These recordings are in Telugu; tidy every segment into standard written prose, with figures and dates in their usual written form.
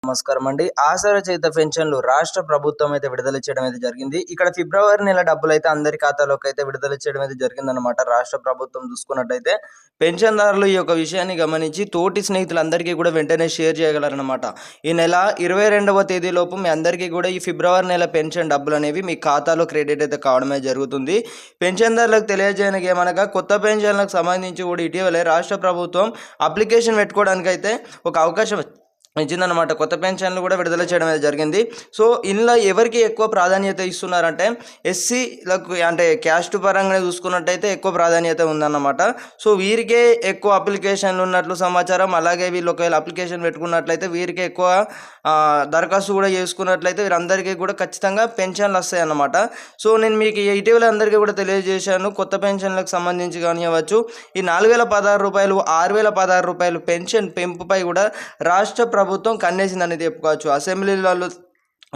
నమస్కారం అండి. ఆసరా చేత పెన్షన్లు రాష్ట్ర ప్రభుత్వం అయితే విడుదల చేయడం అయితే జరిగింది. ఇక్కడ ఫిబ్రవరి నెల డబ్బులు అయితే అందరి ఖాతాలోకి అయితే విడుదల చేయడం అయితే జరిగిందనమాట. రాష్ట్ర ప్రభుత్వం చూసుకున్నట్టయితే పెన్షన్దారులు ఈ యొక్క విషయాన్ని గమనించి తోటి స్నేహితులందరికీ కూడా వెంటనే షేర్ చేయగలరనమాట. ఈ నెల 22వ తేదీలోపు మీ అందరికీ కూడా ఈ ఫిబ్రవరి నెల పెన్షన్ డబ్బులు అనేవి మీ ఖాతాలో క్రెడిట్ అయితే కావడమే జరుగుతుంది. పెన్షన్దారులకు తెలియజేయడానికి ఏమనగా కొత్త పెన్షన్లకు సంబంధించి కూడా ఇటీవలే రాష్ట్ర ప్రభుత్వం అప్లికేషన్ పెట్టుకోవడానికి అయితే ఒక అవకాశం ఇచ్చిందనమాట. కొత్త పెన్షన్లు కూడా విడుదల చేయడం అయితే జరిగింది. సో ఇందులో ఎవరికి ఎక్కువ ప్రాధాన్యత ఇస్తున్నారంటే ఎస్సీలకు, అంటే క్యాస్ట్ పరంగా చూసుకున్నట్టయితే ఎక్కువ ప్రాధాన్యత ఉందన్నమాట. సో వీరికే ఎక్కువ అప్లికేషన్లు ఉన్నట్లు సమాచారం. అలాగే వీళ్ళు ఒకవేళ అప్లికేషన్ పెట్టుకున్నట్లయితే వీరికి ఎక్కువ దరఖాస్తు కూడా చేసుకున్నట్లయితే వీరందరికీ కూడా ఖచ్చితంగా పెన్షన్లు వస్తాయి అన్నమాట. సో నేను మీకు ఇటీవల అందరికీ కూడా తెలియజేశాను, కొత్త పెన్షన్లకు సంబంధించి కానివ్వచ్చు, ఈ 4016 రూపాయలు 6016 రూపాయలు పెన్షన్ పెంపుపై కూడా రాష్ట్ర ప్రభుత్వం కన్నేసిందని చెప్పుకోవచ్చు. అసెంబ్లీలలో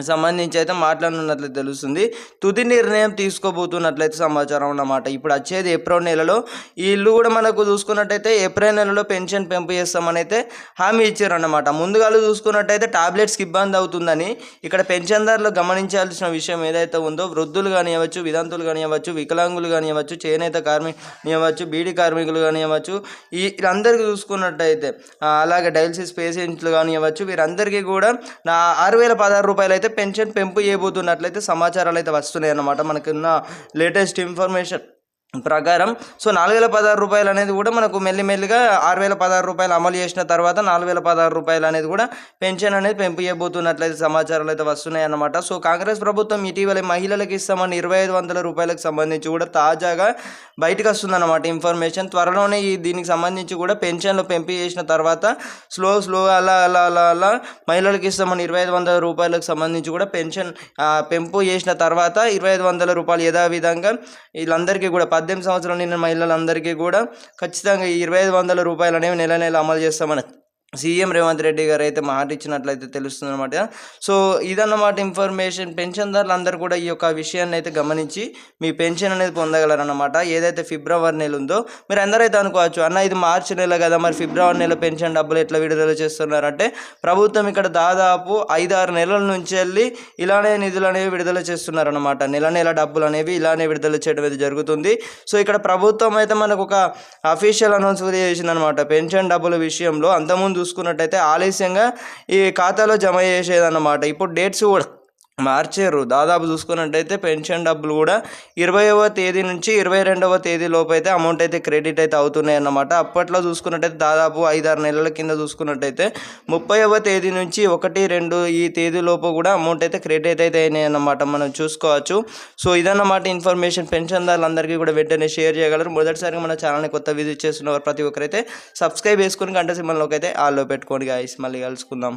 సంబంధించి అయితే మాట్లాడనున్నట్లయితే తెలుస్తుంది. తుది నిర్ణయం తీసుకోబోతున్నట్లయితే సమాచారం అన్నమాట. ఇప్పుడు వచ్చేది ఏప్రిల్ నెలలో. ఈ ఇల్లు కూడా మనకు చూసుకున్నట్టయితే ఏప్రిల్ నెలలో పెన్షన్ పెంపు చేస్తామని అయితే హామీ ఇచ్చారన్నమాట. ముందుగా చూసుకున్నట్టయితే టాబ్లెట్స్కి ఇబ్బంది అవుతుందని ఇక్కడ పెన్షన్దారులు గమనించాల్సిన విషయం ఏదైతే ఉందో, వృద్ధులు కానివ్వచ్చు, వితంతులు కానివ్వచ్చు, వికలాంగులు కానివ్వచ్చు, చేనేత కార్మికులు కానివ్వచ్చు, బీడీ కార్మికులు కానివ్వచ్చు, వీరందరికీ చూసుకున్నట్టయితే అలాగే డయాలసిస్ పేషెంట్లు కానివ్వచ్చు, వీరందరికీ కూడా 6016 రూపాయలు అయితే పెన్షన్ పెంపు చేయబోతున్నట్లయితే సమాచారాలు అయితే వస్తున్నాయి అన్నమాట. మనకున్న లేటెస్ట్ ఇన్ఫర్మేషన్ ప్రకారం. సో 4016 రూపాయలు అనేది కూడా మనకు మెల్లిమెల్లిగా 6016 రూపాయలు అమలు చేసిన తర్వాత 4016 రూపాయలు అనేది కూడా పెన్షన్ అనేది పెంపు చేయబోతున్నట్లయితే సమాచారాలు అయితే వస్తున్నాయి అన్నమాట. సో కాంగ్రెస్ ప్రభుత్వం ఇటీవల మహిళలకు ఇస్తామని 2500 రూపాయలకు సంబంధించి కూడా తాజాగా బయటకు వస్తుందన్నమాట ఇన్ఫర్మేషన్. త్వరలోనే దీనికి సంబంధించి కూడా పెన్షన్లు పెంపు చేసిన తర్వాత స్లో అలా మహిళలకు ఇస్తామని 2500 రూపాయలకు సంబంధించి కూడా పెన్షన్ పెంపు చేసిన తర్వాత 2500 రూపాయలు యథావిధంగా వీళ్ళందరికీ కూడా 18 సంవత్సరాలు నిన్న మహిళలందరికీ కూడా ఖచ్చితంగా 2500 రూపాయలు అనేవి నెల అమలు చేస్తామని సీఎం రేవంత్ రెడ్డి గారు అయితే మాట ఇచ్చినట్లయితే తెలుస్తుంది అనమాట. సో ఇదన్నమాట ఇన్ఫర్మేషన్. పెన్షన్దారులు అందరూ కూడా ఈ యొక్క విషయాన్ని అయితే గమనించి మీ పెన్షన్ అనేది పొందగలరన్నమాట. ఏదైతే ఫిబ్రవరి నెల ఉందో మీరు అందరైతే అనుకోవచ్చు, అన్న ఇది మార్చి నెల కదా, మరి ఫిబ్రవరి నెల పెన్షన్ డబ్బులు ఎట్లా విడుదల చేస్తున్నారంటే ప్రభుత్వం ఇక్కడ దాదాపు 5-6 నెలల నుంచి వెళ్ళి ఇలానే నిధులు అనేవి విడుదల చేస్తున్నారన్నమాట. నెల డబ్బులు అనేవి ఇలానే విడుదల చేయడం అయితే జరుగుతుంది. సో ఇక్కడ ప్రభుత్వం అయితే మనకు ఒక అఫీషియల్ అనౌన్స్ చేసిందనమాట. పెన్షన్ డబ్బుల విషయంలో అంతకుముందు చూసుకున్నట్టయితే ఆలస్యంగా ఈ ఖాతాలో జమ చేసేదన్నమాట. ఇప్పుడు డేట్స్ కూడా మార్చారు. దాదాపు చూసుకున్నట్టయితే పెన్షన్ డబ్బులు కూడా 20వ తేదీ నుంచి 22వ తేదీ లోపు అయితే అమౌంట్ అయితే క్రెడిట్ అయితే అవుతున్నాయి అన్నమాట. అప్పట్లో చూసుకున్నట్టయితే దాదాపు 5-6 నెలల కింద చూసుకున్నట్టయితే 30వ తేదీ నుంచి 1-2 ఈ తేదీ లోపు కూడా అమౌంట్ అయితే క్రెడిట్ అయితే అయినాయి అన్నమాట, మనం చూసుకోవచ్చు. సో ఇదన్నమాట ఇన్ఫర్మేషన్. పెన్షన్దారులందరికీ కూడా వెంటనే షేర్ చేయగలరు. మొదటిసారిగా మన ఛానల్ని కొత్త విజిట్ చేస్తున్న ప్రతి ఒక్కరైతే సబ్స్క్రైబ్ చేసుకుని గంట సింబల్లోకి అయితే ఆల్లో పెట్టుకోండి గాయ్స్. మళ్ళీ కలుసుకుందాం.